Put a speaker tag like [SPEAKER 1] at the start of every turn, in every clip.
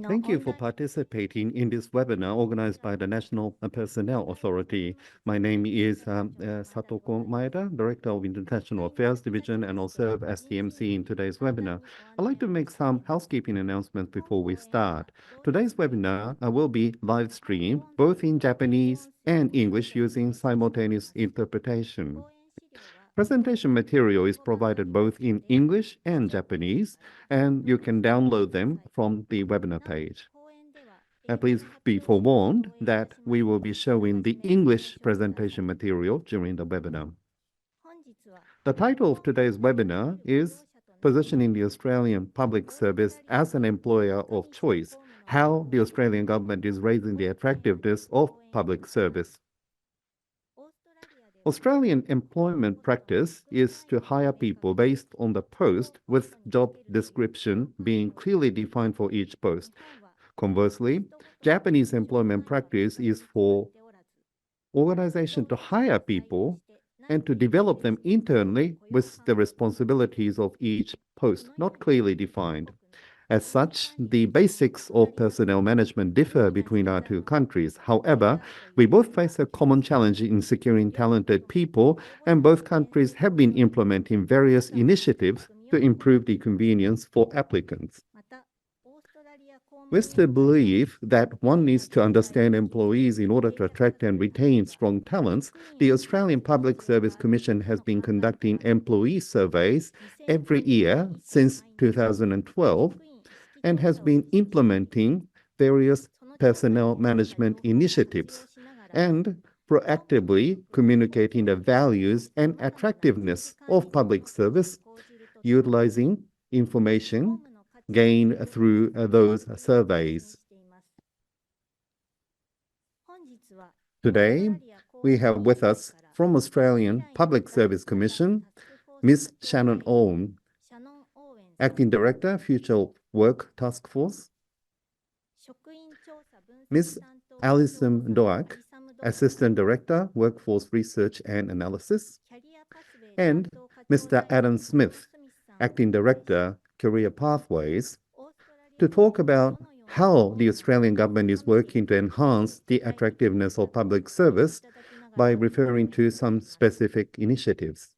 [SPEAKER 1] Thank you for participating in this webinar organized by the National Personnel Authority. My name is Satoko Maeda, Director of International Affairs Division, and I'll serve as the MC in today's webinar. I'd like to make some housekeeping announcements before we start. Today's webinar will be live streamed both in Japanese and English using simultaneous interpretation. Presentation material is provided both in English and Japanese, and you can download them from the webinar page. Please be forewarned that we will be showing the English presentation material during the webinar. The title of today's webinar is Positioning the Australian Public Service as an Employer of Choice, How the Australian Government is Raising the Attractiveness of Public Service. Australian employment practice is to hire people based on the post with job description being clearly defined for each post. Conversely, Japanese employment practice is for organization to hire people and to develop them internally with the responsibilities of each post not clearly defined. As such, the basics of personnel management differ between our two countries. However, we both face a common challenge in securing talented people, and both countries have been implementing various initiatives to improve the convenience for applicants. With the belief that one needs to understand employees in order to attract and retain strong talents, the Australian Public Service Commission has been conducting employee surveys every year since 2012, and has been implementing various personnel management initiatives and proactively communicating the values and attractiveness of public service, utilizing information gained through those surveys. Today, we have with us from Australian Public Service Commission, Ms. Shannon Owen, Acting Director, Future Work Task Force, Ms. Alison Doak, Assistant Director, Workforce Research and Analysis, and Mr. Adam Smith, Acting Director, Career Pathways, to talk about how the Australian government is working to enhance the attractiveness of public service by referring to some specific initiatives.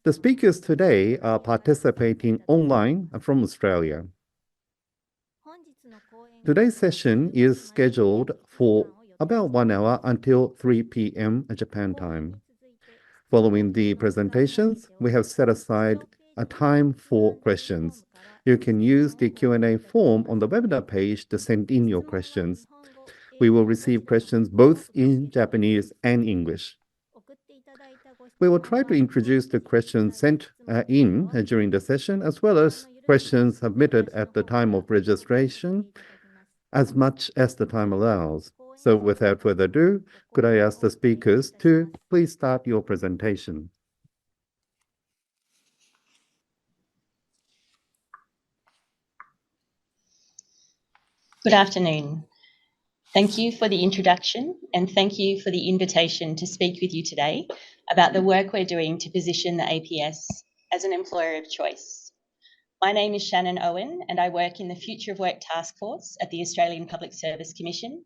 [SPEAKER 1] The speakers today are participating online from Australia. Today's session is scheduled for about 1 hour until 3 p.m. Japan time. Following the presentations, we have set aside a time for questions. You can use the Q&A form on the webinar page to send in your questions. We will receive questions both in Japanese and English. We will try to introduce the questions sent in during the session, as well as questions submitted at the time of registration, as much as the time allows. So without further ado, could I ask the speakers to please start your presentation?
[SPEAKER 2] Good afternoon. Thank you for the introduction, and thank you for the invitation to speak with you today about the work we're doing to position the APS as an employer of choice. My name is Shannon Owen, and I work in the Future of Work Task Force at the Australian Public Service Commission.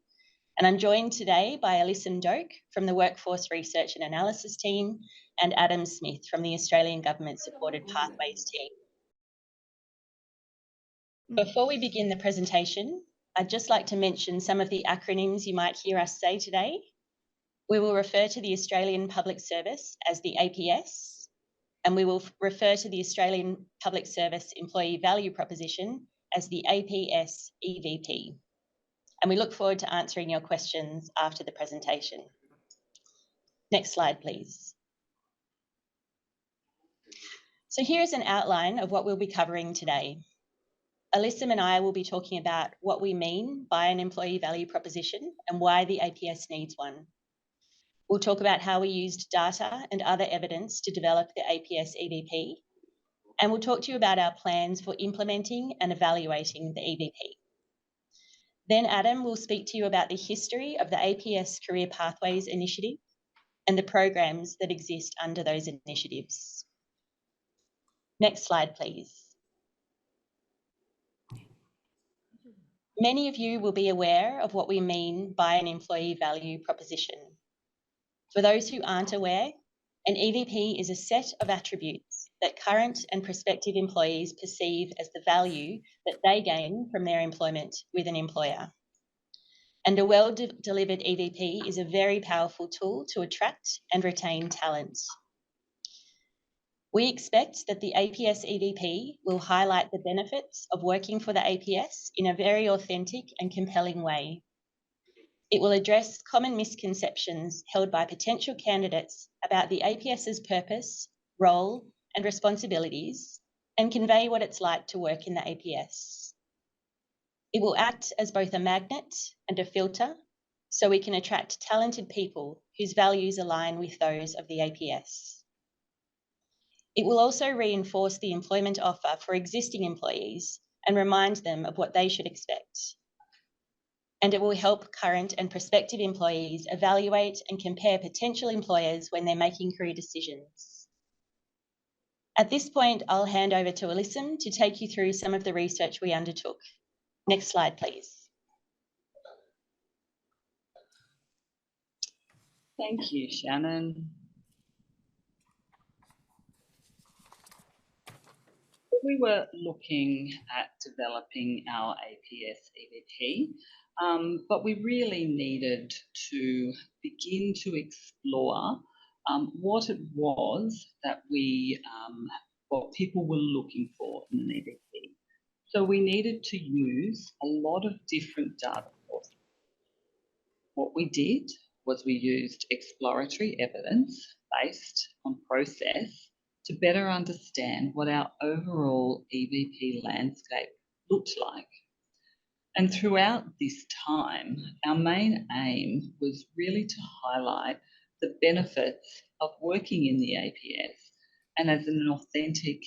[SPEAKER 2] And I'm joined today by Alison Doak from the Workforce Research and Analysis team and Adam Smith from the Australian Government Supported Pathways team. Before we begin the presentation, I'd just like to mention some of the acronyms you might hear us say today. We will refer to the Australian Public Service as the APS, and we will refer to the Australian Public Service Employee Value Proposition as the APS EVP. And we look forward to answering your questions after the presentation. Next slide, please. So here's an outline of what we'll be covering today. Alyssa and I will be talking about what we mean by an employee value proposition and why the APS needs one. We'll talk about how we used data and other evidence to develop the APS EVP, and we'll talk to you about our plans for implementing and evaluating the EVP. Then Adam will speak to you about the history of the APS Career Pathways initiative and the programs that exist under those initiatives. Next slide, please. Many of you will be aware of what we mean by an employee value proposition. For those who aren't aware, an EVP is a set of attributes that current and prospective employees perceive as the value that they gain from their employment with an employer. And a well-delivered EVP is a very powerful tool to attract and retain talent. We expect that the APS EVP will highlight the benefits of working for the APS in a very authentic and compelling way. It will address common misconceptions held by potential candidates about the APS's purpose, role, and responsibilities, and convey what it's like to work in the APS. It will act as both a magnet and a filter, so we can attract talented people whose values align with those of the APS. It will also reinforce the employment offer for existing employees and remind them of what they should expect. And it will help current and prospective employees evaluate and compare potential employers when they're making career decisions. At this point, I'll hand over to Alyssum to take you through some of the research we undertook. Next slide, please.
[SPEAKER 3] Thank you, Shannon. We were looking at developing our APS EVP, but we really needed to begin to explore what it was that what people were looking for in an EVP. So we needed to use a lot of different data sources. What we did was we used exploratory evidence based on process to better understand what our overall EVP landscape looked like. And throughout this time, our main aim was really to highlight the benefits of working in the APS and as in an authentic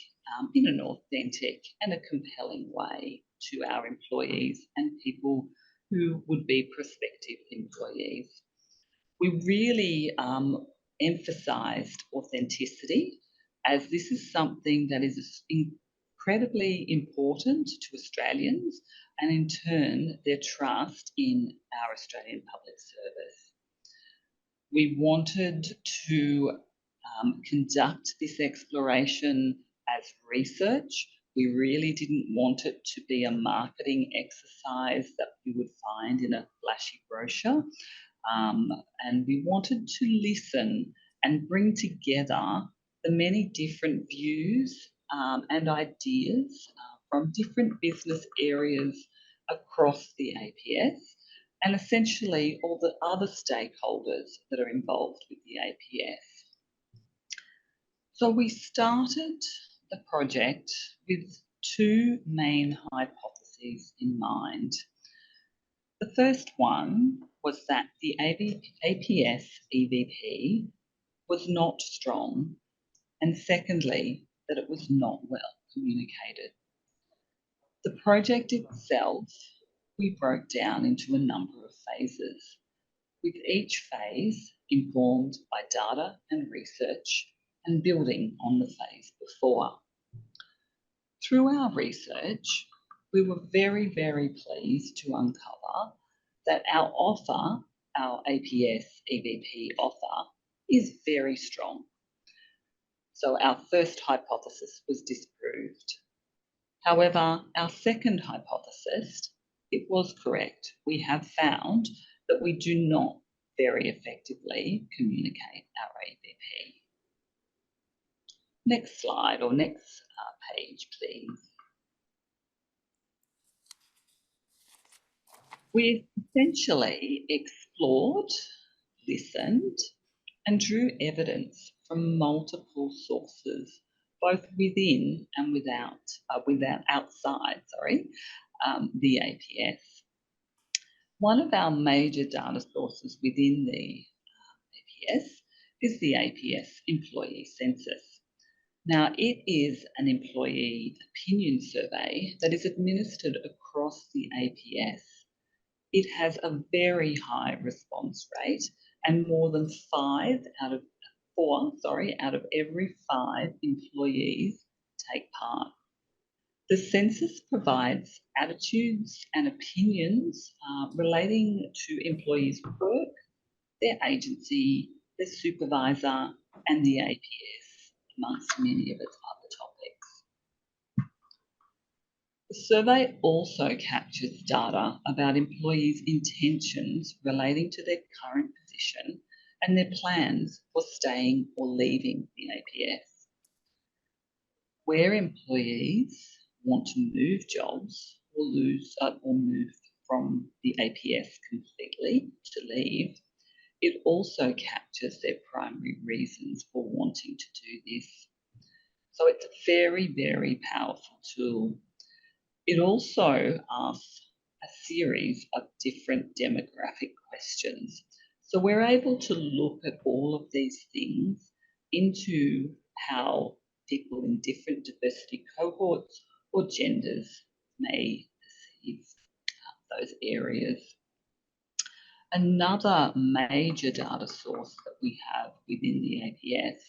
[SPEAKER 3] and a compelling way to our employees and people who would be prospective employees. We really emphasised authenticity, as this is something that is incredibly important to Australians and in turn their trust in our Australian public service. We wanted to conduct this exploration as research. We really didn't want it to be a marketing exercise that you would find in a flashy brochure. And we wanted to listen and bring together the many different views and ideas from different business areas across the APS and essentially all the other stakeholders that are involved with the APS. So we started the project with two main hypotheses in mind. The first one was that the APS EVP was not strong, and secondly, that it was not well communicated. The project itself, we broke down into a number of phases, with each phase informed by data and research and building on the phase before. Through our research, we were very, very pleased to uncover that our offer, our APS EVP offer, is very strong. So our first hypothesis was disproved. However, our second hypothesis, it was correct. We have found that we do not very effectively communicate our EVP. Next slide or next page, please. We essentially explored, listened, and drew evidence from multiple sources, both within and outside the APS. One of our major data sources within the APS is the APS employee census. Now, it is an employee opinion survey that is administered across the APS. It has a very high response rate, and more than 4 out of every 5 employees take part. The census provides attitudes and opinions relating to employees' work, their agency, their supervisor, and the APS, amongst many of its other topics. The survey also captures data about employees' intentions relating to their current position and their plans for staying or leaving the APS. Where employees want to move jobs or move from the APS completely to leave, it also captures their primary reasons for wanting to do this. So it's a very, very powerful tool. It also asks a series of different demographic questions. So we're able to look at all of these things into how people in different diversity cohorts or genders may perceive those areas. Another major data source that we have within the APS,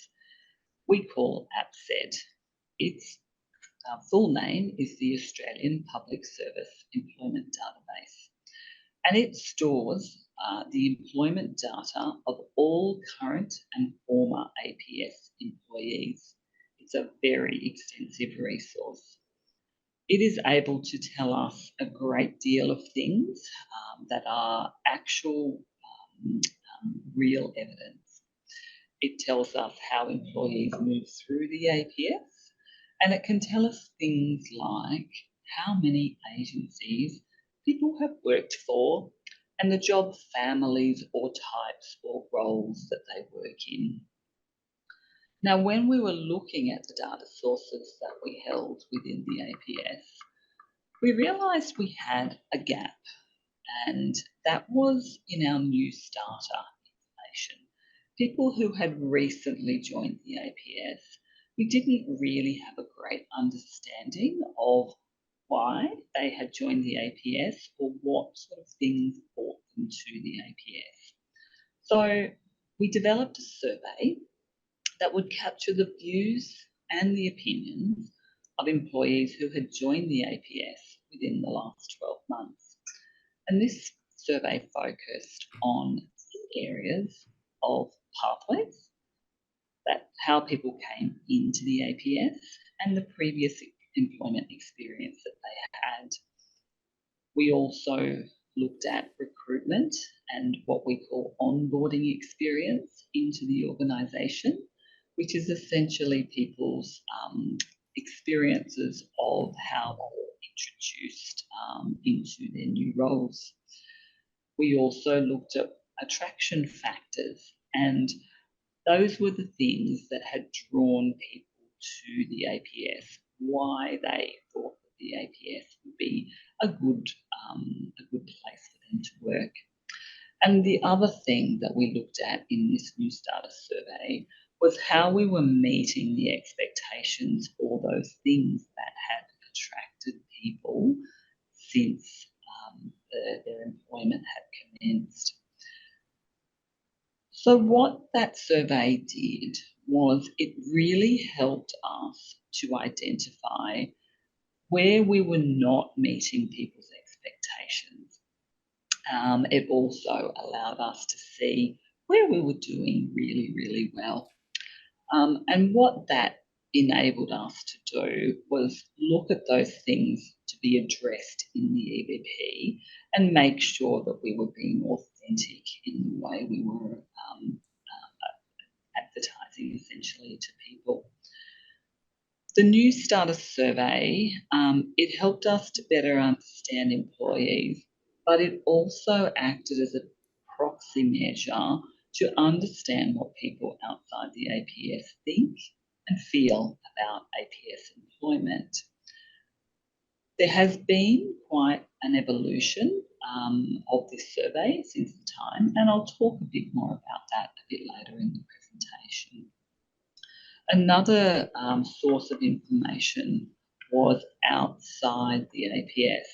[SPEAKER 3] we call APSED. Its full name is the Australian Public Service Employment Database, and it stores the employment data of all current and former APS employees. It's a very extensive resource. It is able to tell us a great deal of things that are actual real evidence. It tells us how employees move through the APS, and it can tell us things like how many agencies people have worked for and the job families or types or roles that they work in. Now, when we were looking at the data sources that we held within the APS, we realised we had a gap, and that was in our new starter information. People who had recently joined the APS, we didn't really have a great understanding of why they had joined the APS or what sort of things brought them to the APS. So we developed a survey that would capture the views and the opinions of employees who had joined the APS within the last 12 months. And this survey focused on areas of pathways, that how people came into the APS and the previous employment experience that they had. We also looked at recruitment and what we call onboarding experience into the organisation, which is essentially people's experiences of how they were introduced into their new roles. We also looked at attraction factors, and those were the things that had drawn people to the APS, why they thought that the APS would be a good place for them to work. And the other thing that we looked at in this new starter survey was how we were meeting the expectations for those things that had attracted people since their employment had commenced. So what that survey did was it really helped us to identify where we were not meeting people's expectations. It also allowed us to see where we were doing really, really well. And what that enabled us to do was look at those things to be addressed in the EVP and make sure that we were being authentic in the way we were advertising essentially to people. The new starter survey, it helped us to better understand employees, but it also acted as a proxy measure to understand what people outside the APS think and feel about APS employment. There has been quite an evolution of this survey since the time, and I'll talk a bit more about that a bit later in the presentation. Another source of information was outside the APS.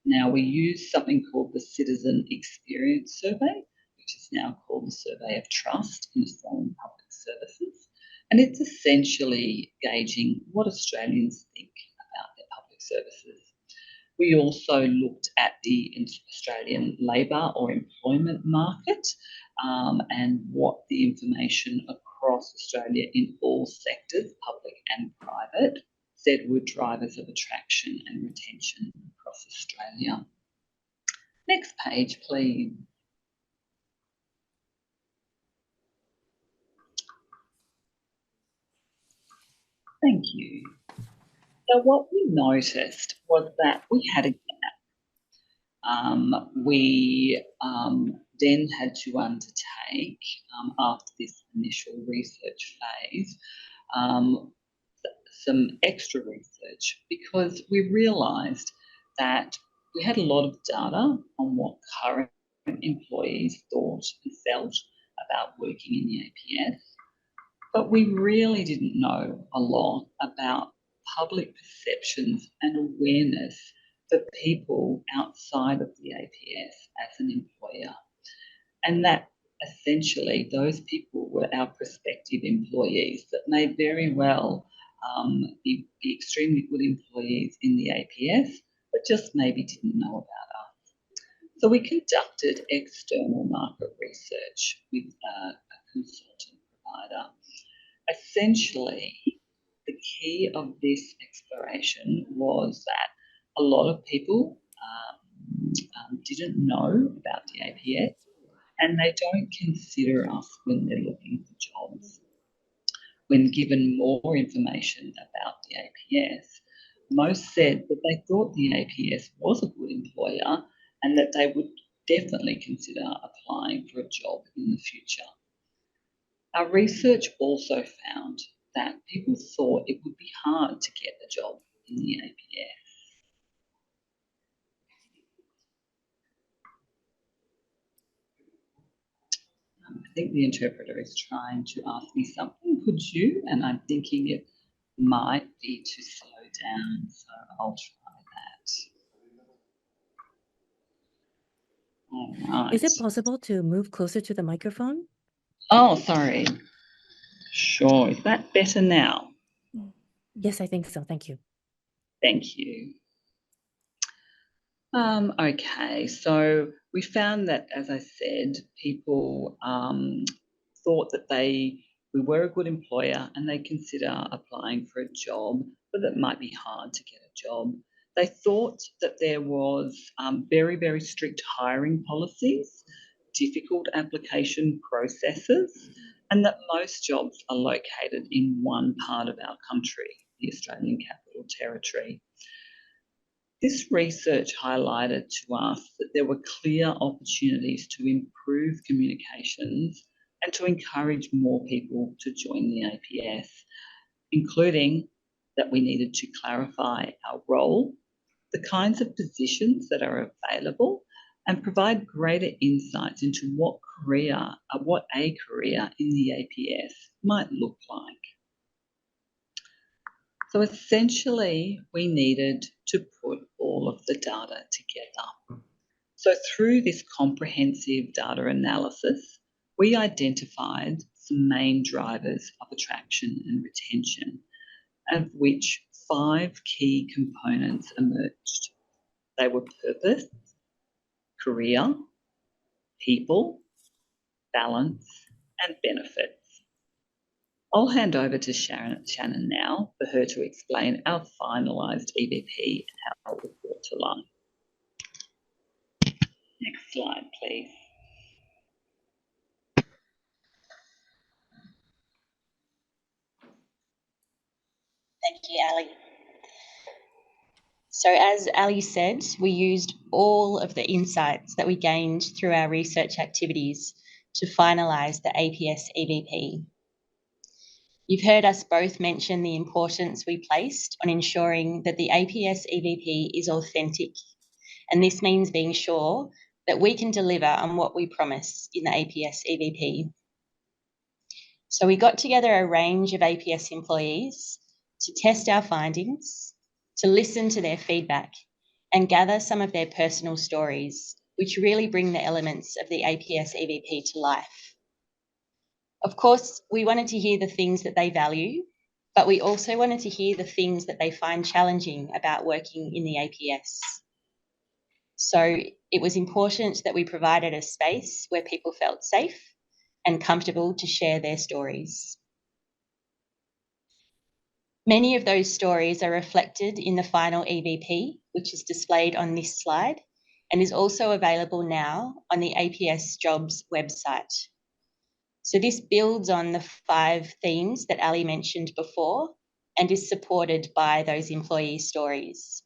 [SPEAKER 3] Now, we use something called the Citizen Experience Survey, which is now called the Survey of Trust in Australian Public Services, and it's essentially gauging what Australians think about their public services. We also looked at the Australian labour or employment market and what the information across Australia in all sectors, public and private, said were drivers of attraction and retention across Australia. Next page, please. Thank you. So what we noticed was that we had a gap. We then had to undertake, after this initial research phase, some extra research, because we realised that we had a lot of data on what current employees thought and felt about working in the APS, but we really didn't know a lot about public perceptions and awareness for people outside of the APS as an employer. And that essentially those people were our prospective employees that may very well be extremely good employees in the APS, but just maybe didn't know about us. So we conducted external market research with a consultant provider. Essentially, the key of this exploration was that a lot of people didn't know about the APS, and they don't consider us when they're looking for jobs. When given more information about the APS, most said that they thought the APS was a good employer and that they would definitely consider applying for a job in the future. Our research also found that people thought it would be hard to get a job in the APS. I think the interpreter is trying to ask me something. Could you? And I'm thinking it might be to slow down, so I'll try that. All right.
[SPEAKER 4] Is it possible to move closer to the microphone?
[SPEAKER 3] Oh, sorry. Sure. Is that better now?
[SPEAKER 4] Yes, I think so. Thank you.
[SPEAKER 3] Thank you. Okay, so we found that, as I said, people thought that we were a good employer and they consider applying for a job, but it might be hard to get a job. They thought that there was very, very strict hiring policies, difficult application processes, and that most jobs are located in one part of our country, the Australian Capital Territory. This research highlighted to us that there were clear opportunities to improve communications and to encourage more people to join the APS, including that we needed to clarify our role, the kinds of positions that are available, and provide greater insights into what a career in the APS might look like. So essentially, we needed to put all of the data together. So through this comprehensive data analysis, we identified some main drivers of attraction and retention, of which 5 key components emerged. They were purpose, career, people, balance, and benefits. I'll hand over to Shannon now for her to explain our finalised EVP and how it was brought to life. Next slide, please.
[SPEAKER 2] Thank you, Ali. So as Ali said, we used all of the insights that we gained through our research activities to finalise the APS EVP. You've heard us both mention the importance we placed on ensuring that the APS EVP is authentic, and this means being sure that we can deliver on what we promise in the APS EVP. So we got together a range of APS employees to test our findings, to listen to their feedback, and gather some of their personal stories, which really bring the elements of the APS EVP to life. Of course, we wanted to hear the things that they value but we also wanted to hear the things that they find challenging about working in the APS. So it was important that we provided a space where people felt safe and comfortable to share their stories. Many of those stories are reflected in the final EVP, which is displayed on this slide and is also available now on the APS Jobs website. So this builds on the 5 themes that Ali mentioned before and is supported by those employee stories.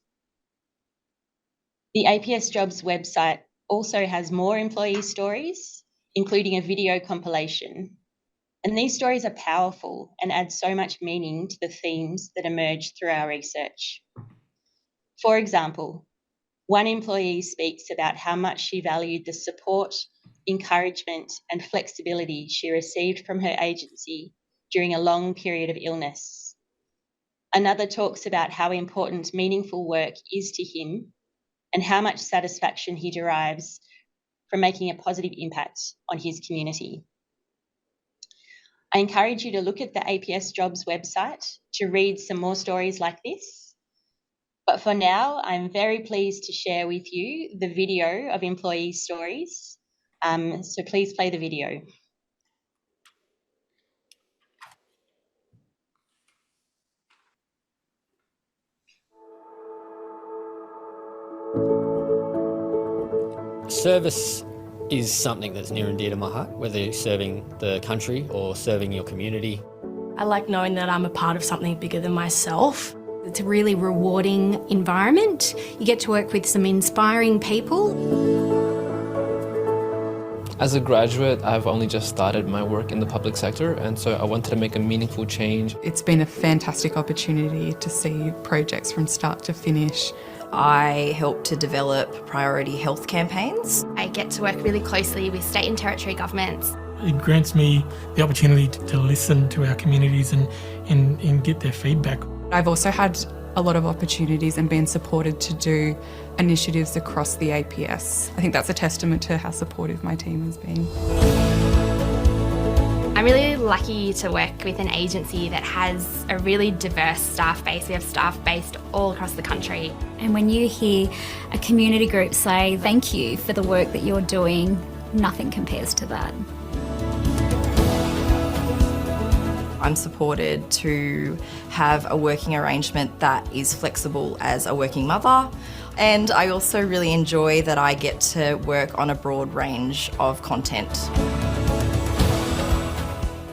[SPEAKER 2] The APS Jobs website also has more employee stories, including a video compilation. And these stories are powerful and add so much meaning to the themes that emerge through our research. For example, one employee speaks about how much she valued the support, encouragement, and flexibility she received from her agency during a long period of illness. Another talks about how important meaningful work is to him and how much satisfaction he derives from making a positive impact on his community. I encourage you to look at the APS Jobs website to read some more stories like this. But for now, I'm very pleased to share with you the video of employee stories. So please play the video.
[SPEAKER 5] Service is something that's near and dear to my heart, whether you're serving the country or serving your community.
[SPEAKER 6] I like knowing that I'm a part of something bigger than myself. It's a really rewarding environment. You get to work with some inspiring people.
[SPEAKER 7] As a graduate, I've only just started my work in the public sector, and so I wanted to make a meaningful change.
[SPEAKER 8] It's been a fantastic opportunity to see projects from start to finish.
[SPEAKER 9] I help to develop priority health campaigns.
[SPEAKER 10] I get to work really closely with state and territory governments.
[SPEAKER 11] It grants me the opportunity to listen to our communities and get their feedback.
[SPEAKER 8] I've also had a lot of opportunities and been supported to do initiatives across the APS. I think that's a testament to how supportive my team has been.
[SPEAKER 10] I'm really lucky to work with an agency that has a really diverse staff base. We have staff based all across the country.
[SPEAKER 12] And when you hear a community group say, thank you for the work that you're doing, nothing compares to that.
[SPEAKER 9] I'm supported to have a working arrangement that is flexible as a working mother. And I also really enjoy that I get to work on a broad range of content.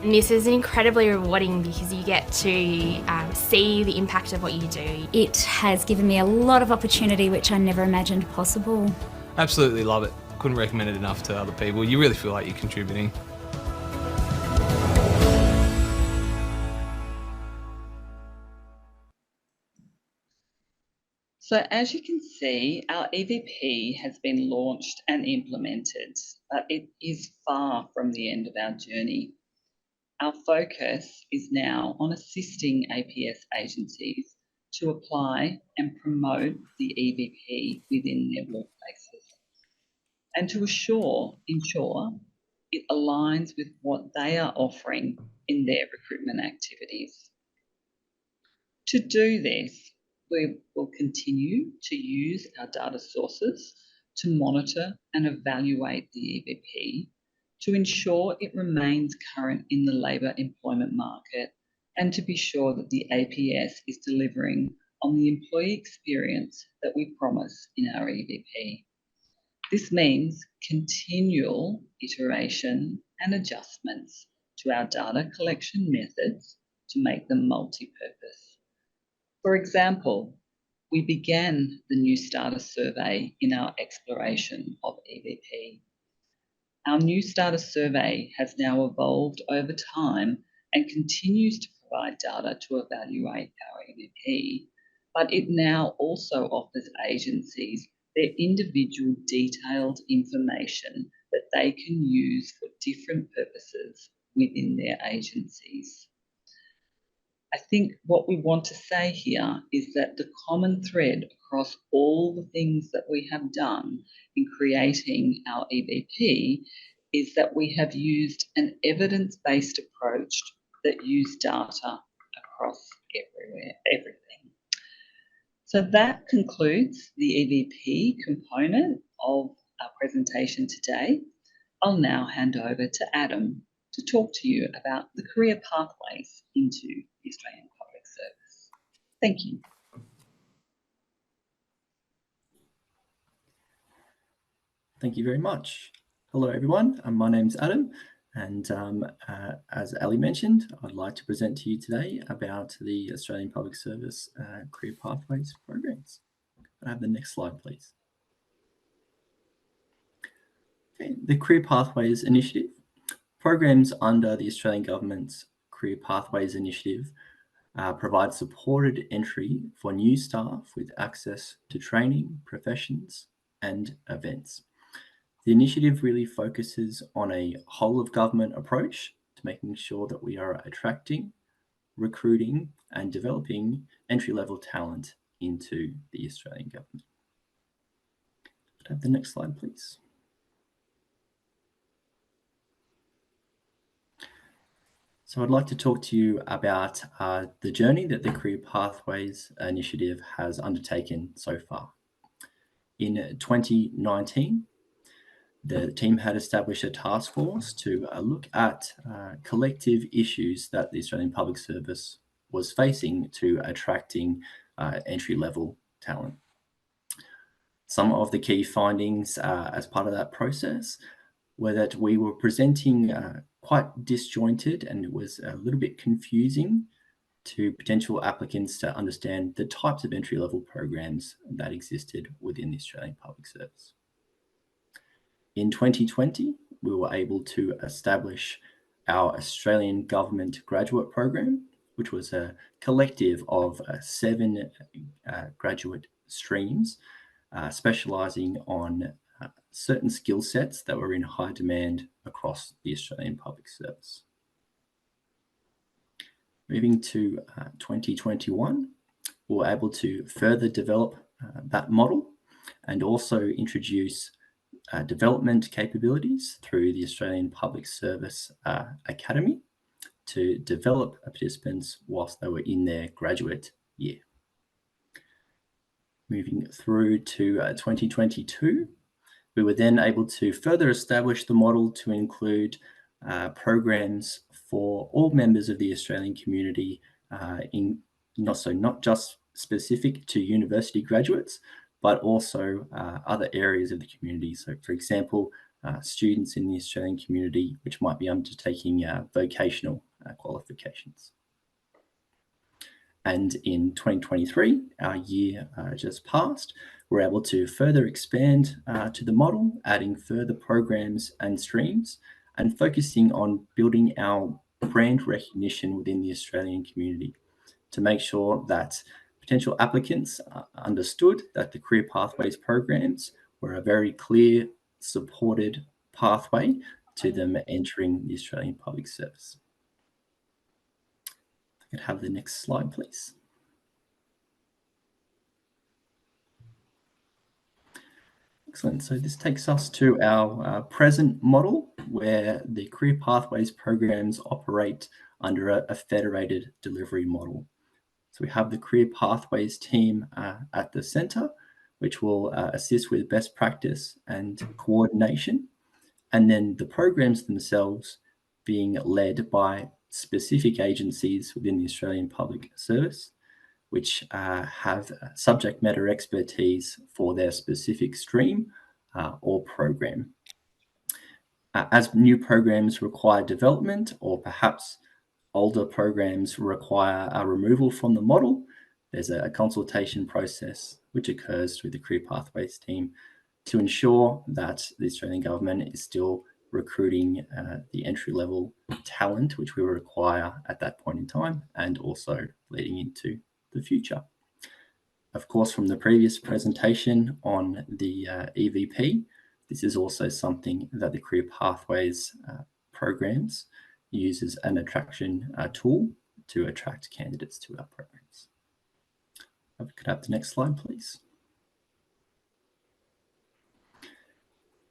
[SPEAKER 10] And this is incredibly rewarding because you get to see the impact of what you do.
[SPEAKER 12] It has given me a lot of opportunity which I never imagined possible.
[SPEAKER 13] Absolutely love it. Couldn't recommend it enough to other people. You really feel like you're contributing.
[SPEAKER 3] So as you can see, our EVP has been launched and implemented, but it is far from the end of our journey. Our focus is now on assisting APS agencies to apply and promote the EVP within their workplaces and to ensure it aligns with what they are offering in their recruitment activities. To do this, we will continue to use our data sources to monitor and evaluate the EVP to ensure it remains current in the labour employment market and to be sure that the APS is delivering on the employee experience that we promise in our EVP. This means continual iteration and adjustments to our data collection methods to make them multi-purpose. For example, we began the New Starter survey in our exploration of EVP. Our New Starter survey has now evolved over time and continues to provide data to evaluate our EVP, but it now also offers agencies their individual detailed information that they can use for different purposes within their agencies. I think what we want to say here is that the common thread across all the things that we have done in creating our EVP is that we have used an evidence-based approach that uses data across everything. So that concludes the EVP component of our presentation today. I'll now hand over to Adam to talk to you about the career pathways into the Australian Public Service. Thank you.
[SPEAKER 14] Thank you very much. Hello, everyone. My name's Adam, and as Ali mentioned, I'd like to present to you today about the Australian Public Service Career Pathways programs. Can I have the next slide, please? Okay, the Career Pathways Initiative. Programs under the Australian Government's Career Pathways Initiative provide supported entry for new staff with access to training, professions, and events. The initiative really focuses on a whole of government approach to making sure that we are attracting, recruiting, and developing entry-level talent into the Australian government. Could I have the next slide, please? So I'd like to talk to you about the journey that the Career Pathways Initiative has undertaken so far. In 2019, the team had established a task force to look at collective issues that the Australian Public Service was facing to attracting entry-level talent. Some of the key findings as part of that process were that we were presenting quite disjointed, and it was a little bit confusing to potential applicants to understand the types of entry-level programs that existed within the Australian Public Service. In 2020, we were able to establish our Australian Government Graduate Program, which was a collective of 7 graduate streams specialising on certain skill sets that were in high demand across the Australian Public Service. Moving to 2021, we were able to further develop that model and also introduce development capabilities through the Australian Public Service Academy to develop participants whilst they were in their graduate year. Moving through to 2022, we were then able to further establish the model to include programs for all members of the Australian community, not just specific to university graduates, but also other areas of the community. So, for example, students in the Australian community which might be undertaking vocational qualifications. And in 2023, our year just passed, we're able to further expand to the model, adding further programs and streams, and focusing on building our brand recognition within the Australian community to make sure that potential applicants understood that the Career Pathways programs were a very clear, supported pathway to them entering the Australian Public Service. If I could have the next slide, please. Excellent. So this takes us to our present model, where the Career Pathways programs operate under a federated delivery model. So we have the Career Pathways team at the centre, which will assist with best practice and coordination, and then the programs themselves being led by specific agencies within the Australian Public Service, which have subject matter expertise for their specific stream or program. As new programs require development, or perhaps older programs require a removal from the model, there's a consultation process which occurs through the Career Pathways team to ensure that the Australian government is still recruiting the entry-level talent which we require at that point in time, and also leading into the future. Of course, from the previous presentation on the EVP, this is also something that the Career Pathways programs use as an attraction tool to attract candidates to our programs. If we could have the next slide, please.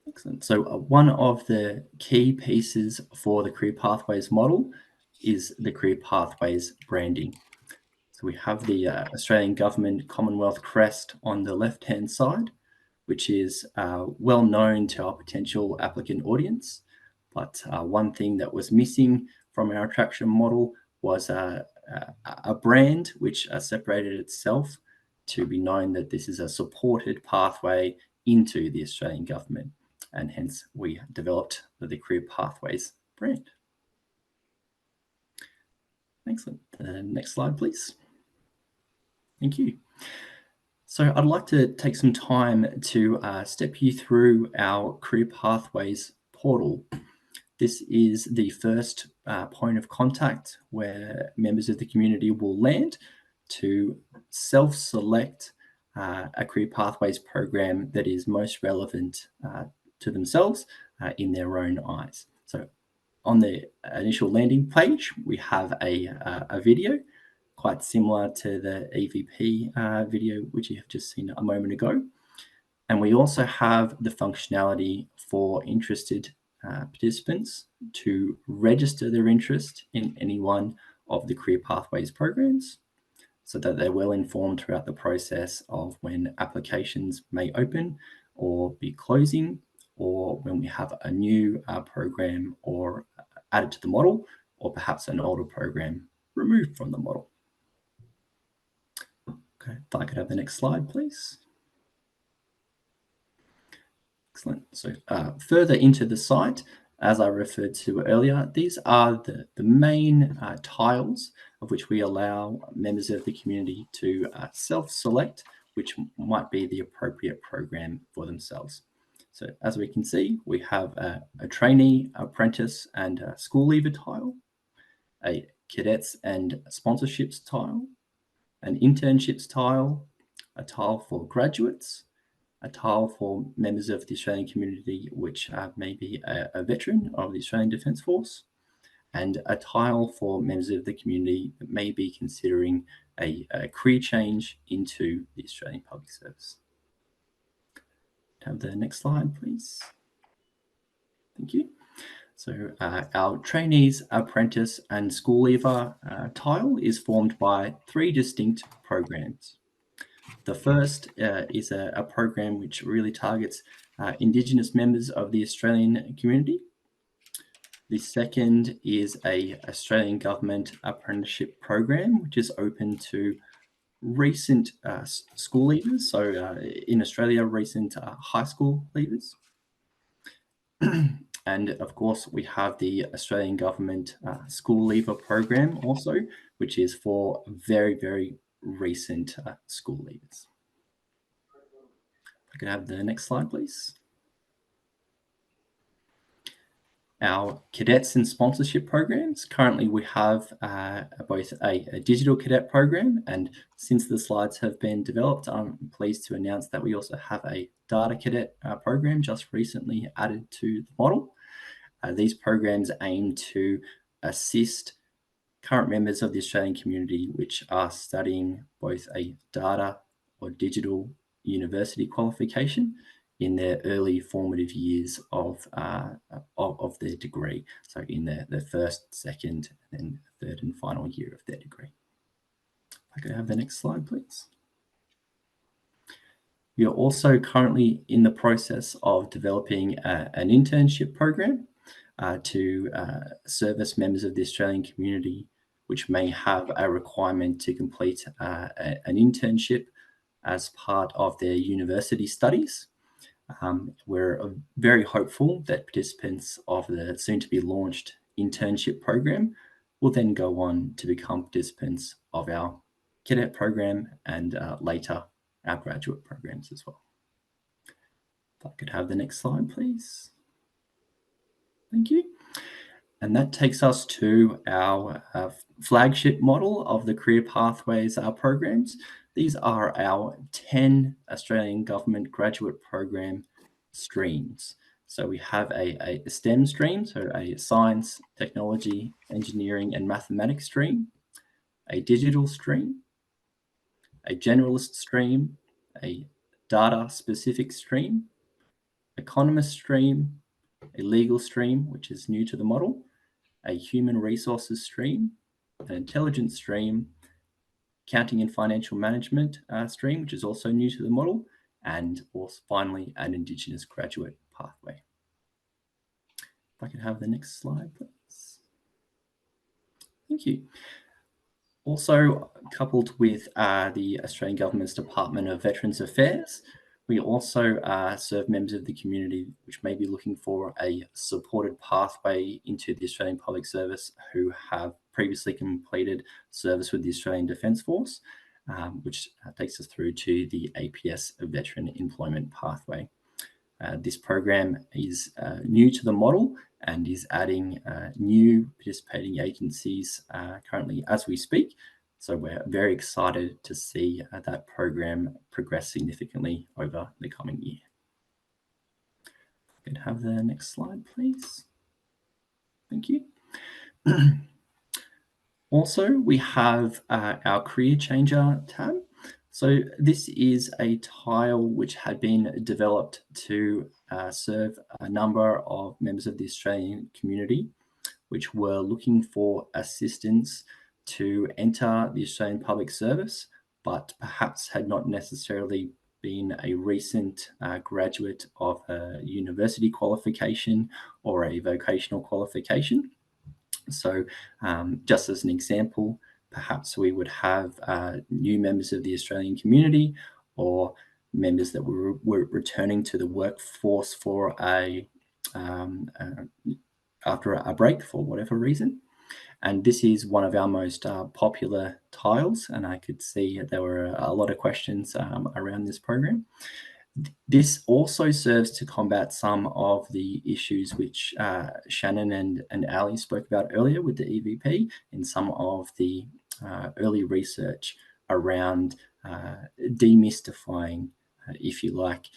[SPEAKER 14] Excellent. So one of the key pieces for the Career Pathways model is the Career Pathways branding. So we have the Australian Government Commonwealth crest on the left-hand side, which is well known to our potential applicant audience. But one thing that was missing from our attraction model was a brand which separated itself to be known that this is a supported pathway into the Australian government. And hence we developed the Career Pathways brand. Excellent. Next slide, please. Thank you. So I'd like to take some time to step you through our Career Pathways portal. This is the first point of contact where members of the community will land to self-select a Career Pathways program that is most relevant to themselves in their own eyes. So on the initial landing page, we have a video quite similar to the EVP video, which you have just seen a moment ago. And we also have the functionality for interested participants to register their interest in any one of the Career Pathways programs so that they're well informed throughout the process of when applications may open or be closing, or when we have a new program or added to the model, or perhaps an older program removed from the model. Okay, if I could have the next slide, please. Excellent. So further into the site, as I referred to earlier, these are the main tiles of which we allow members of the community to self-select which might be the appropriate program for themselves. So as we can see, we have a trainee, apprentice, and a school leaver tile, a cadets and sponsorships tile, an internships tile, a tile for graduates, a tile for members of the Australian community which may be a veteran of the Australian Defence Force, and a tile for members of the community that may be considering a career change into the Australian Public Service. Have the next slide, please. Thank you. So our trainees, apprentice, and school leaver tile is formed by 3 distinct programs. The first is a program which really targets Indigenous members of the Australian community. The second is a Australian Government apprenticeship program, which is open to recent school leavers. So in Australia, recent high school leavers. And of course, we have the Australian Government school leaver program also, which is for very, very recent school leavers. I could have the next slide, please. Our cadets and sponsorship programs. Currently, we have both a digital cadet program, and since the slides have been developed, I'm pleased to announce that we also have a data cadet program just recently added to the model. These programs aim to assist current members of the Australian community which are studying both a data or digital university qualification in their early formative years of their degree. So in their first, second, and third and final year of their degree. If I could have the next slide, please. We are also currently in the process of developing an internship program to service members of the Australian community which may have a requirement to complete an internship as part of their university studies. We're very hopeful that participants of the soon-to-be launched internship program will then go on to become participants of our cadet program and later our graduate programs as well. If I could have the next slide, please. Thank you. And that takes us to our flagship model of the Career Pathways programs. These are our 10 Australian Government graduate program streams. So we have a STEM stream, so a science, technology, engineering, and mathematics stream, a digital stream, a generalist stream, a data specific stream, economist stream, a legal stream, which is new to the model, a human resources stream, an intelligence stream, accounting and financial management stream, which is also new to the model, and also finally an Indigenous graduate pathway. If I could have the next slide, please. Thank you. Also, coupled with the Australian Government's Department of Veterans Affairs, we also serve members of the community which may be looking for a supported pathway into the Australian Public Service who have previously completed service with the Australian Defence Force, which takes us through to the APS Veteran Employment Pathway. This program is new to the model and is adding new participating agencies currently as we speak. So we're very excited to see that program progress significantly over the coming year. If I could have the next slide, please. Thank you. Also, we have our Career Changer tab. So this is a tile which had been developed to serve a number of members of the Australian community which were looking for assistance to enter the Australian Public Service, but perhaps had not necessarily been a recent graduate of a university qualification or a vocational qualification. So just as an example, perhaps we would have new members of the Australian community or members that were returning to the workforce for after a break for whatever reason. And this is one of our most popular tiles, and I could see there were a lot of questions around this program. This also serves to combat some of the issues which Shannon and Ali spoke about earlier with the EVP in some of the early research around demystifying, if you like,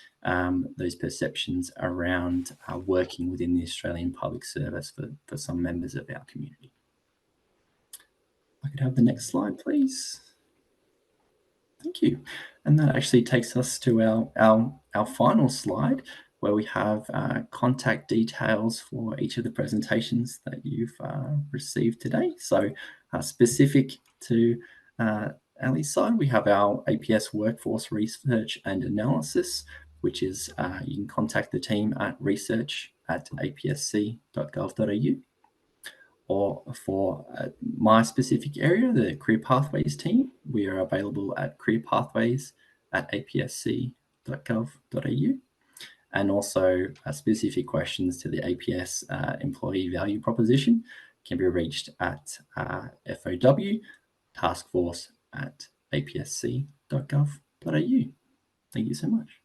[SPEAKER 14] those perceptions around working within the Australian Public Service for some members of our community. I could have the next slide, please. Thank you. And that actually takes us to our final slide, where we have contact details for each of the presentations that you've received today. So specific to Ali's side, we have our APS Workforce Research and Analysis, which is you can contact the team at research@apsc.gov.au. Or for my specific area, the Career Pathways team, we are available at careerpathways@apsc.gov.au. And also specific questions to the APS employee value proposition can be reached at FOW taskforce@apsc.gov.au. Thank you so much.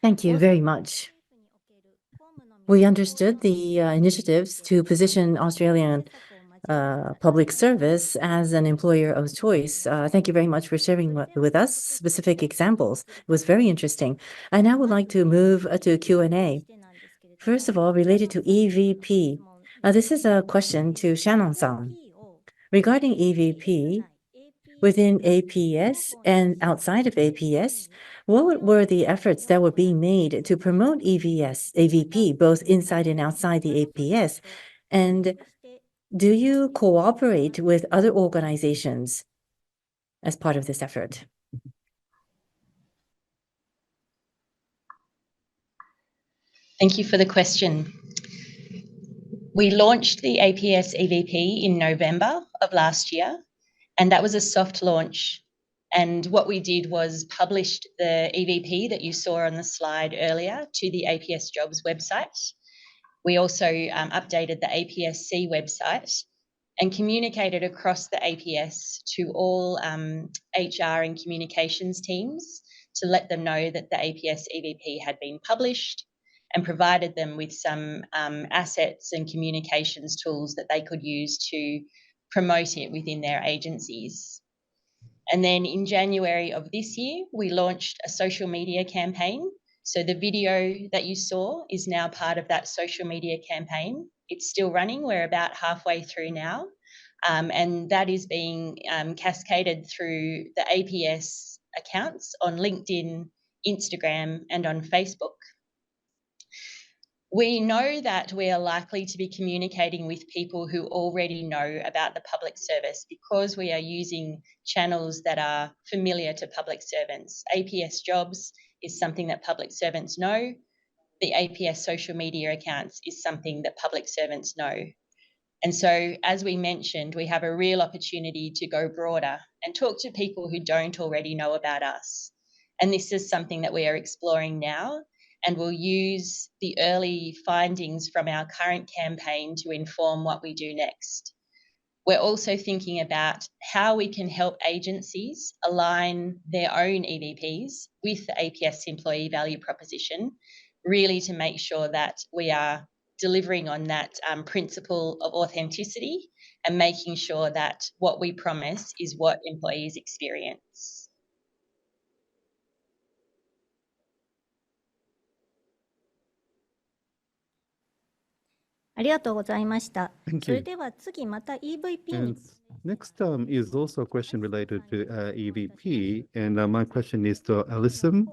[SPEAKER 4] Thank you very much. We understood the initiatives to position Australian public service as an employer of choice. Thank you very much for sharing with us specific examples. It was very interesting. I now would like to move to Q&A. First of all, related to EVP. This is a question to Shannon-san. Regarding EVP, within APS and outside of APS, what were the efforts that were being made to promote EVP, both inside and outside the APS? And do you cooperate with other organizations as part of this effort?
[SPEAKER 2] Thank you for the question. We launched the APS EVP in November of last year, and that was a soft launch. And what we did was published the EVP that you saw on the slide earlier to the APS Jobs website. We also updated the APSC website and communicated across the APS to all HR and communications teams to let them know that the APS EVP had been published and provided them with some assets and communications tools that they could use to promote it within their agencies. And then in January of this year, we launched a social media campaign. So the video that you saw is now part of that social media campaign. It's still running. We're about halfway through now. And that is being cascaded through the APS accounts on LinkedIn, Instagram, and on Facebook. We know that we are likely to be communicating with people who already know about the public service because we are using channels that are familiar to public servants. APS jobs is something that public servants know. The APS social media accounts is something that public servants know. And so, as we mentioned, we have a real opportunity to go broader and talk to people who don't already know about us. And this is something that we are exploring now, and we'll use the early findings from our current campaign to inform what we do next. We're also thinking about how we can help agencies align their own EVPs with the APS employee value proposition, really to make sure that we are delivering on that principle of authenticity and making sure that what we promise is what employees experience.
[SPEAKER 15] ありがとうございました。
[SPEAKER 1] Thank
[SPEAKER 15] それ
[SPEAKER 1] you.
[SPEAKER 15] では次また EVP に
[SPEAKER 1] And next is also a question related to EVP, and my question is to Alison.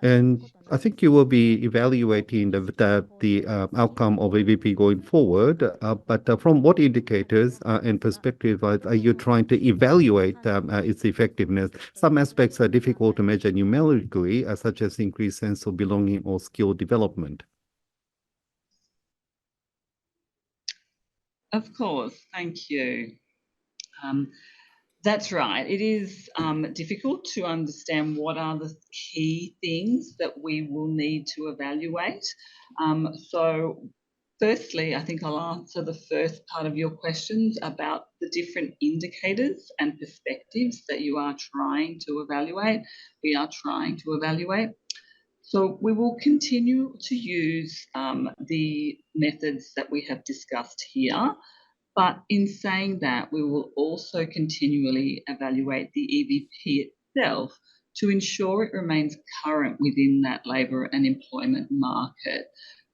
[SPEAKER 1] And I think you will be evaluating the outcome of EVP going forward, but from what indicators and perspective are you trying to evaluate its effectiveness? Some aspects are difficult to measure numerically, such as increased sense of belonging or skill development.
[SPEAKER 3] Of course, thank you. That's right. It is difficult to understand what are the key things that we will need to evaluate. So firstly, I think I'll answer the first part of your questions about the different indicators and perspectives that you are trying to evaluate. We are trying to evaluate. So we will continue to use the methods that we have discussed here, but in saying that, we will also continually evaluate the EVP itself to ensure it remains current within that labour and employment market,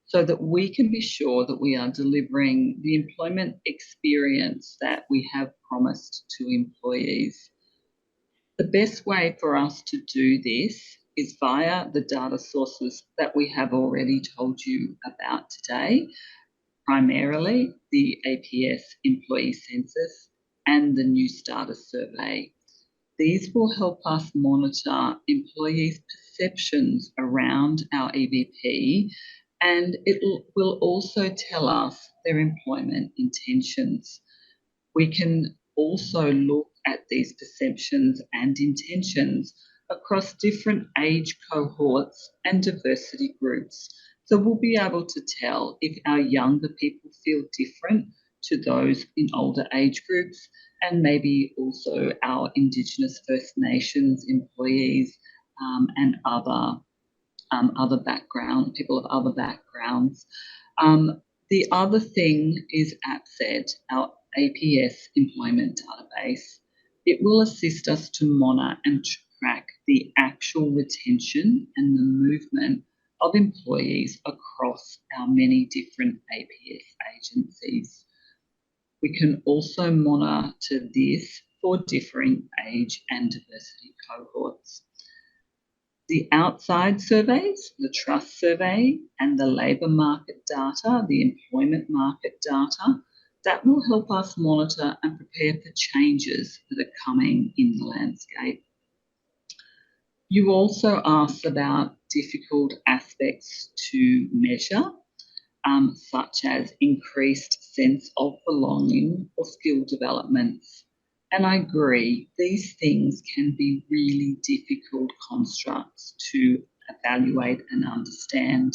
[SPEAKER 3] so that we can be sure that we are delivering the employment experience that we have promised to employees. The best way for us to do this is via the data sources that we have already told you about today, primarily the APS employee census and the new starter survey. These will help us monitor employees' perceptions around our EVP, and it will also tell us their employment intentions. We can also look at these perceptions and intentions across different age cohorts and diversity groups. So we'll be able to tell if our younger people feel different to those in older age groups, and maybe also our Indigenous First Nations employees and other background, people of other backgrounds. The other thing is APSED, our APS employment database. It will assist us to monitor and track the actual retention and the movement of employees across our many different APS agencies. We can also monitor this for differing age and diversity cohorts. The outside surveys, the trust survey, and the labour market data, the employment market data, that will help us monitor and prepare for changes that are coming in the landscape. You also asked about difficult aspects to measure, such as increased sense of belonging or skill developments. And I agree, these things can be really difficult constructs to evaluate and understand.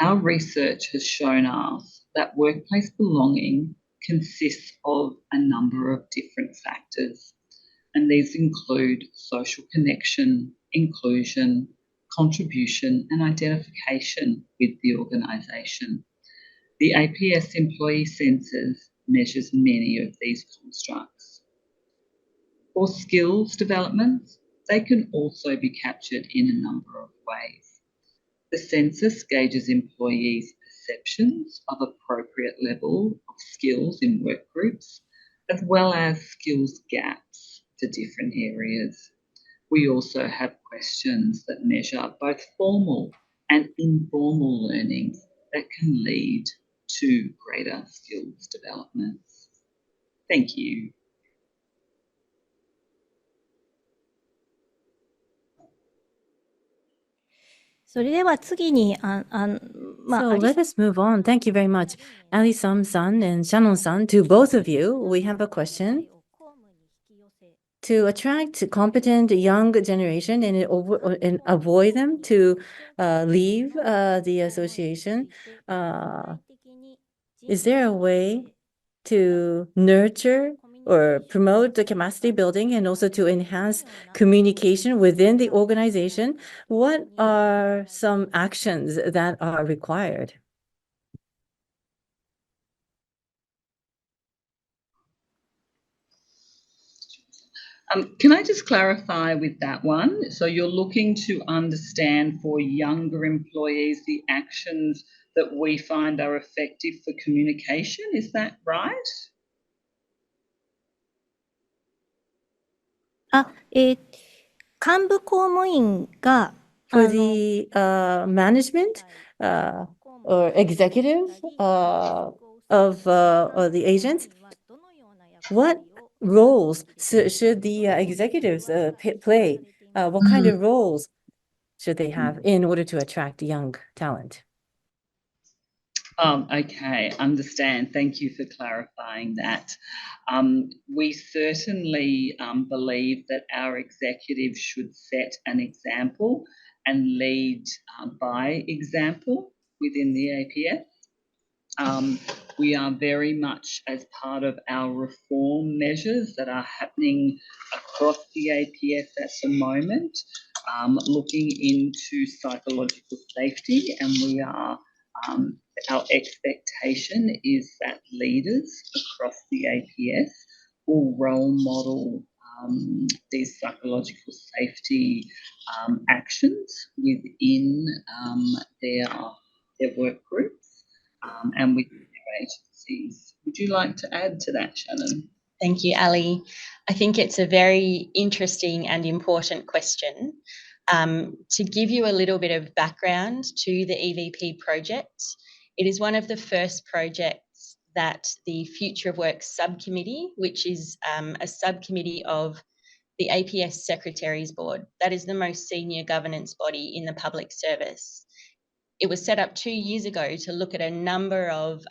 [SPEAKER 3] Our research has shown us that workplace belonging consists of a number of different factors, and these include social connection, inclusion, contribution, and identification with the organisation. The APS employee census measures many of these constructs. For skills development, they can also be captured in a number of ways. The census gauges employees' perceptions of appropriate level of skills in work groups, as well as skills gaps for different areas. We also have questions that measure both formal and informal learning that can lead to greater skills development. Thank you.
[SPEAKER 15] So let
[SPEAKER 4] us move on. Thank you very much. Ali-san and Shannon-san, to both of you, we have a question. To attract competent young generation and avoid them to leave the association, is there a way to nurture or promote the capacity building and also to enhance communication within the organization? What are some actions that are required?
[SPEAKER 3] Can I just clarify with that one? So you're looking to understand for younger employees the actions that we find are effective for communication, is that right?
[SPEAKER 4] For the management or executive of the agents, what roles should the executives play? What kind of roles should they have in order to attract young talent?
[SPEAKER 3] Okay, understand. Thank you for clarifying that. We certainly believe that our executives should set an example and lead by example within the APS. We are very much, as part of our reform measures that are happening across the APS at the moment, looking into psychological safety, and we are our expectation is that leaders across the APS will role model these psychological safety actions within their work groups and with their agencies. Would you like to add to that, Shannon?
[SPEAKER 2] Thank you, Ali. I think it's a very interesting and important question. To give you a little bit of background to the EVP project, it is one of the first projects that the Future of Work subcommittee, which is a subcommittee of the APS Secretaries Board, that is the most senior governance body in the public service. It was set up 2 years ago to look at a number of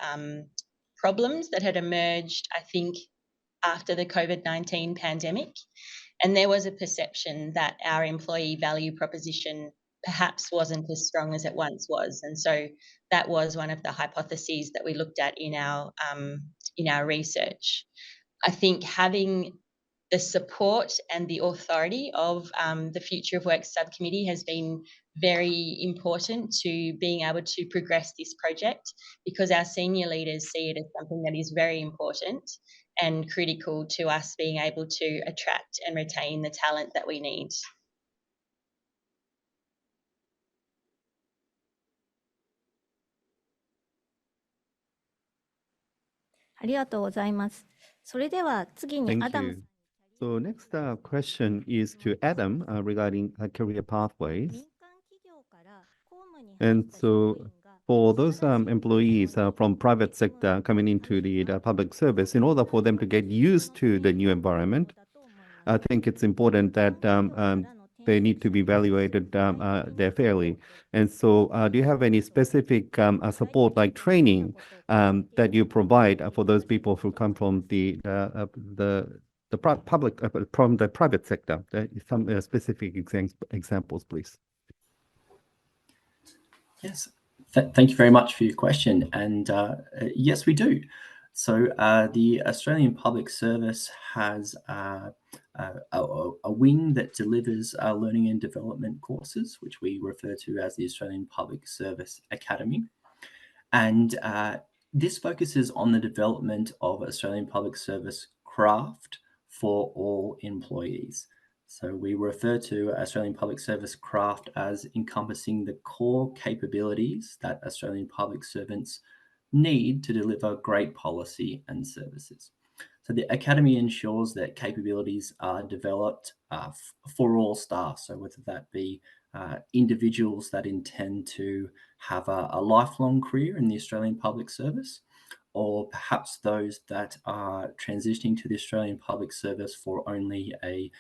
[SPEAKER 2] problems that had emerged, I think, after the COVID-19 pandemic. And there was a perception that our employee value proposition perhaps wasn't as strong as it once was. And so that was one of the hypotheses that we looked at in our research. I think having the support and the authority of the Future of Work subcommittee has been very important to being able to progress this project, because our senior leaders see it as something that is very important and critical to us being able to attract and retain the talent that we need.
[SPEAKER 1] Thank you. So next question is to Adam regarding career pathways. And so for those employees from private sector coming into the public service, in order for them to get used to the new environment, I think it's important that they need to be evaluated there fairly. And so do you have any specific support like training that you provide for those people who come from the public, from the private sector? Some specific examples, please.
[SPEAKER 14] Yes, thank you very much for your question. And yes, we do. So the Australian Public Service has a wing that delivers learning and development courses, which we refer to as the Australian Public Service Academy. And this focuses on the development of Australian Public Service craft for all employees. So we refer to Australian Public Service craft as encompassing the core capabilities that Australian public servants need to deliver great policy and services. So the Academy ensures that capabilities are developed for all staff. So whether that be individuals that intend to have a lifelong career in the Australian Public Service, or perhaps those that are transitioning to the Australian Public Service for only a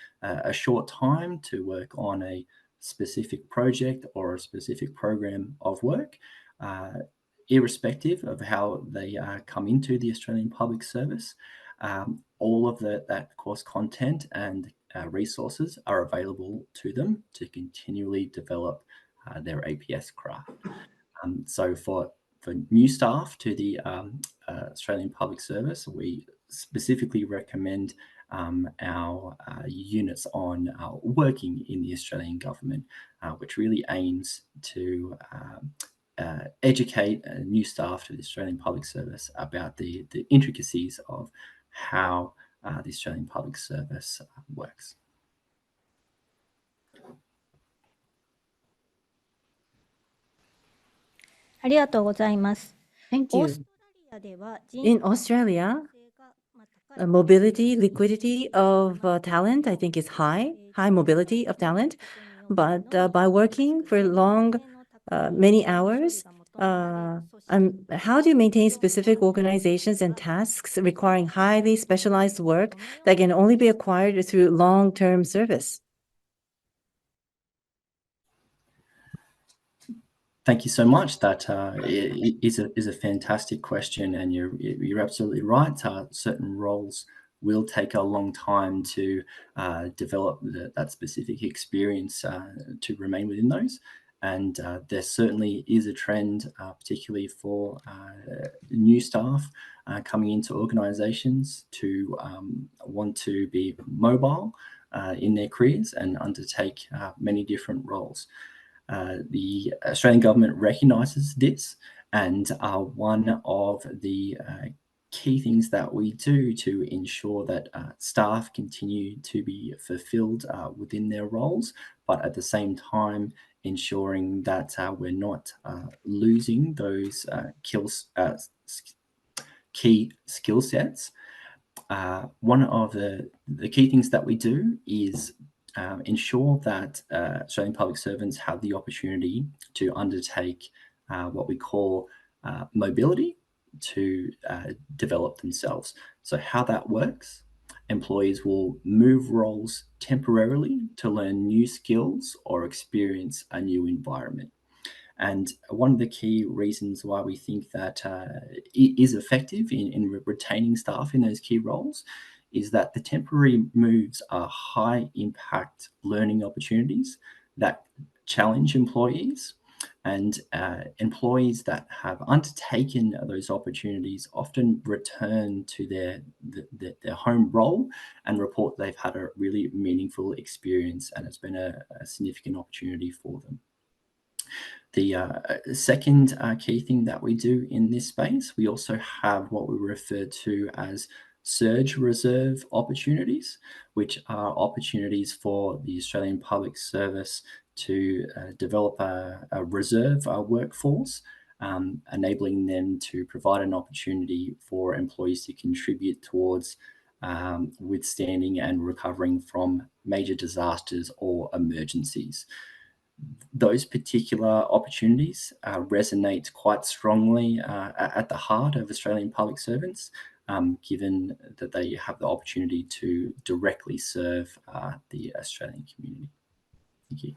[SPEAKER 14] short time to work on a specific project or a specific program of work, irrespective of how they come into the Australian Public Service. All of that course content and resources are available to them to continually develop their APS craft. So for new staff to the Australian Public Service, we specifically recommend our units on working in the Australian government, which really aims to educate new staff to the Australian Public Service about the intricacies of how the Australian Public Service works.
[SPEAKER 4] Thank you. In Australia, mobility, liquidity of talent, I think is high mobility of talent. But by working for many hours, how do you maintain specific organizations and tasks requiring highly specialized work that can only be acquired through long-term service?
[SPEAKER 14] Thank you so much. That is a fantastic question, and you're absolutely right. Certain roles will take a long time to develop that specific experience to remain within those. And there certainly is a trend, particularly for new staff coming into organisations to want to be mobile in their careers and undertake many different roles. The Australian government recognises this, and one of the key things that we do to ensure that staff continue to be fulfilled within their roles, but at the same time ensuring that we're not losing those key skill sets. One of the key things that we do is ensure that Australian public servants have the opportunity to undertake what we call mobility to develop themselves. So how that works, employees will move roles temporarily to learn new skills or experience a new environment. And one of the key reasons why we think that it is effective in retaining staff in those key roles is that the temporary moves are high impact learning opportunities that challenge employees, and employees that have undertaken those opportunities often return to their home role and report they've had a really meaningful experience and it's been a significant opportunity for them. The second key thing that we do in this space, we also have what we refer to as surge reserve opportunities, which are opportunities for the Australian Public Service to develop a reserve workforce, enabling them to provide an opportunity for employees to contribute towards withstanding and recovering from major disasters or emergencies. Those particular opportunities resonate quite strongly at the heart of Australian public servants, given that they have the opportunity to directly serve the Australian community. Thank you.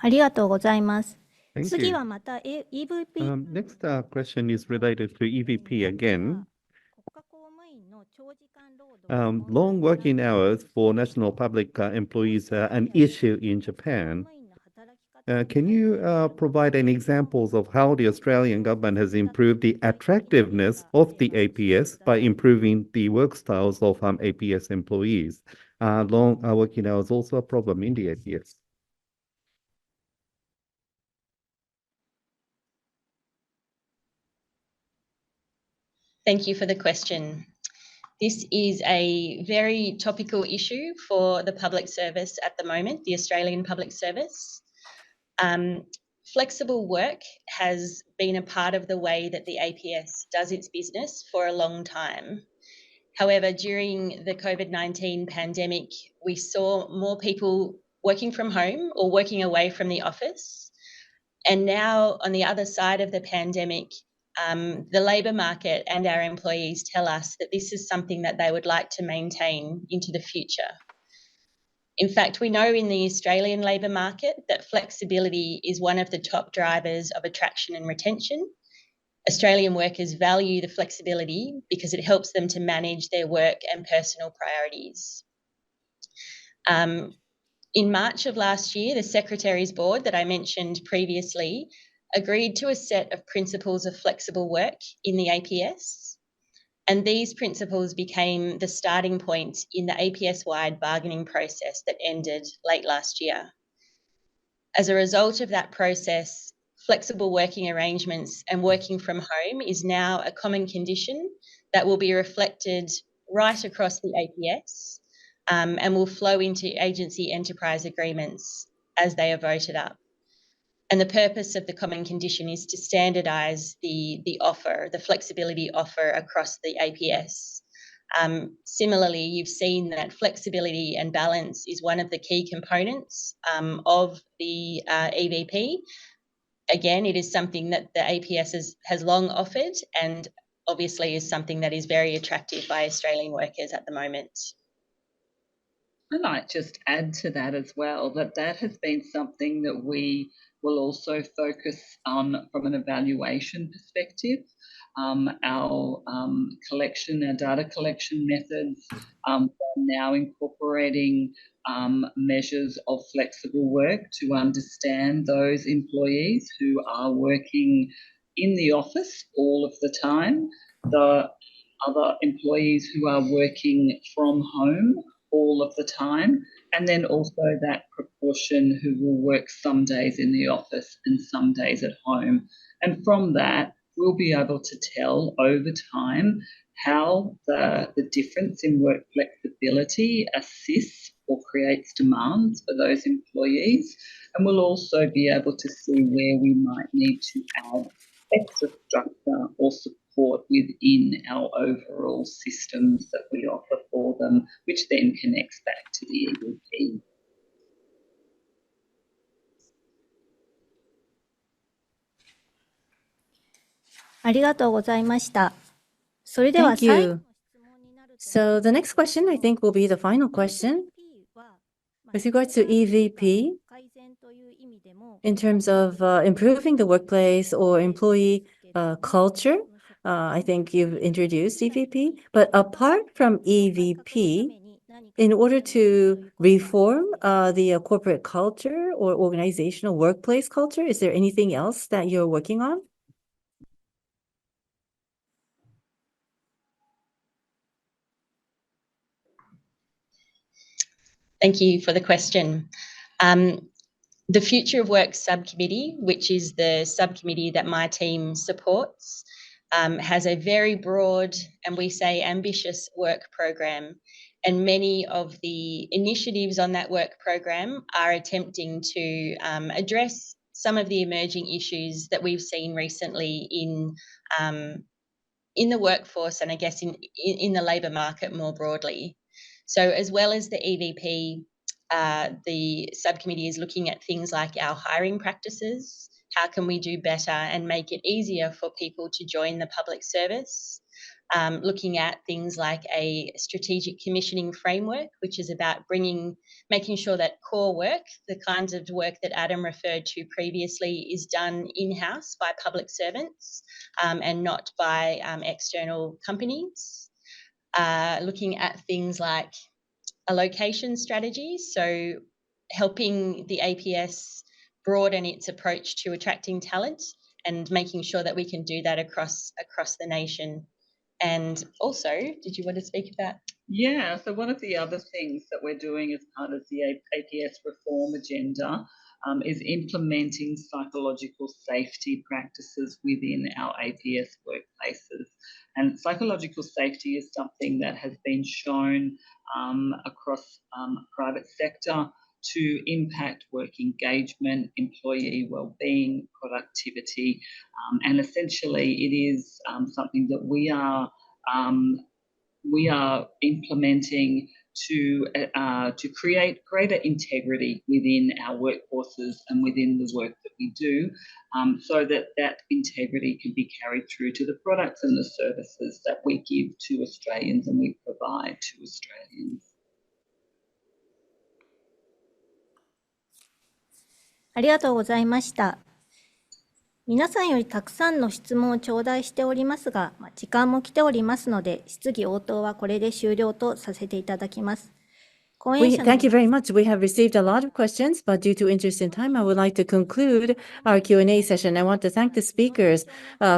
[SPEAKER 1] Thank you. Next question is related to EVP again. Long working hours for national public employees are an issue in Japan. Can you provide any examples of how the Australian government has improved the attractiveness of the APS by improving the work styles of APS employees? Long working hours also a problem in the APS.
[SPEAKER 2] Thank you for the question. This is a very topical issue for the public service at the moment, the Australian Public Service. flexible work has been a part of the way that the APS does its business for a long time. However, during the COVID-19 pandemic, we saw more people working from home or working away from the office. And now, on the other side of the pandemic, the labour market and our employees tell us that this is something that they would like to maintain into the future. In fact, we know in the Australian labour market that flexibility is one of the top drivers of attraction and retention. Australian workers value the flexibility because it helps them to manage their work and personal priorities. In March of last year, the Secretaries Board that I mentioned previously agreed to a set of principles of flexible work in the APS, and these principles became the starting point in the APS-wide bargaining process that ended late last year. As a result of that process, flexible working arrangements and working from home is now a common condition that will be reflected right across the APS and will flow into agency enterprise agreements as they are voted up. And the purpose of the common condition is to standardise the offer, the flexibility offer across the APS. Similarly, you've seen that flexibility and balance is one of the key components of the EVP. Again, it is something that the APS has long offered and obviously is something that is very attractive by Australian workers at the moment.
[SPEAKER 3] I might just add to that as well, that has been something that we will also focus on from an evaluation perspective. Our data collection methods are now incorporating measures of flexible work to understand those employees who are working in the office all of the time, the other employees who are working from home all of the time, and then also that proportion who will work some days in the office and some days at home. And from that, we'll be able to tell over time how the difference in work flexibility assists or creates demands for those employees. And we'll also be able to see where we might need to add extra structure or support within our overall systems that we offer for them, which then connects back to the EVP.
[SPEAKER 4] Thank you. So the next question, I think, will be the final question. With regards to EVP, in terms of improving the workplace or employee culture, I think you've introduced EVP. But apart from EVP, in order to reform the corporate culture or organizational workplace culture, is there anything else that you're working on?
[SPEAKER 2] Thank you for the question. The Future of Work subcommittee, which is the subcommittee that my team supports, has a very broad and we say ambitious work program. And many of the initiatives on that work program are attempting to address some of the emerging issues that we've seen recently in the workforce and I guess in the labour market more broadly. So as well as the EVP, the subcommittee is looking at things like our hiring practices. How can we do better and make it easier for people to join the public service? Looking at things like a strategic commissioning framework, which is about making sure that core work, the kinds of work that Adam referred to previously, is done in-house by public servants and not by external companies. Looking at things like a location strategy, so helping the APS broaden its approach to attracting talent and making sure that we can do that across the nation. And also, did you want to speak about?
[SPEAKER 3] Yeah, so one of the other things that we're doing as part of the APS reform agenda is implementing psychological safety practices within our APS workplaces. And psychological safety is something that has been shown across private sector to impact work engagement, employee well-being, productivity, and essentially it is something that we are implementing to create greater integrity within our workforces and within the work that we do, so that integrity can be carried through to the products and the services that we give to Australians and we provide to Australians.
[SPEAKER 15] ありがとうございました。皆さんよりたくさんの質問を頂戴しておりますが、時間も来ておりますので、質疑応答はこれで終了とさせていただきます。
[SPEAKER 4] Thank you very much. We have received a lot of questions, but due to interest in time, I would like to conclude our Q&A session. I want to thank the speakers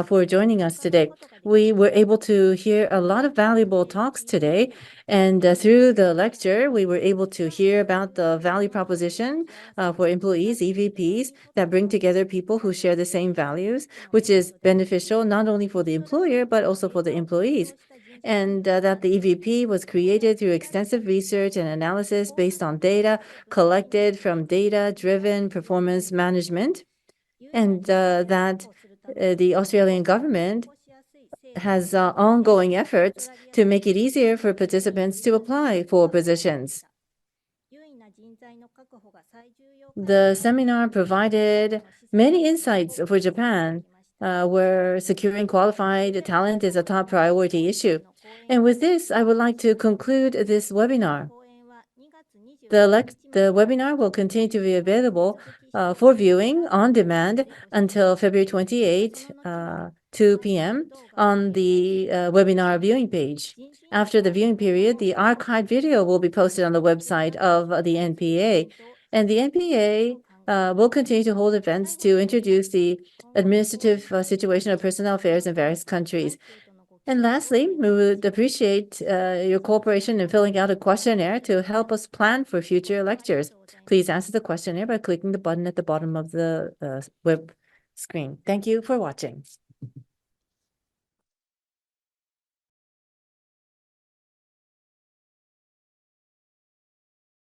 [SPEAKER 4] for joining us today. We were able to hear a lot of valuable talks today, and through the lecture, we were able to hear about the value proposition for employees, EVPs, that bring together people who share the same values, which is beneficial not only for the employer, but also for the employees. And that the EVP was created through extensive research and analysis based on data collected from data-driven performance management, and that the Australian government has ongoing efforts to make it easier for participants to apply for positions. The seminar provided many insights for Japan, where securing qualified talent is a top priority issue. And with this, I would like to conclude this webinar. The webinar will continue to be available for viewing on demand until February 28, 2 p.m. on the webinar viewing page. After the viewing period, the archived video will be posted on the website of the NPA. And the NPA will continue to hold events to introduce the administrative situation of personnel affairs in various countries. And lastly, we would appreciate your cooperation in filling out a questionnaire to help us plan for future lectures. Please answer the questionnaire by clicking the button at the bottom of the web screen. Thank you for watching.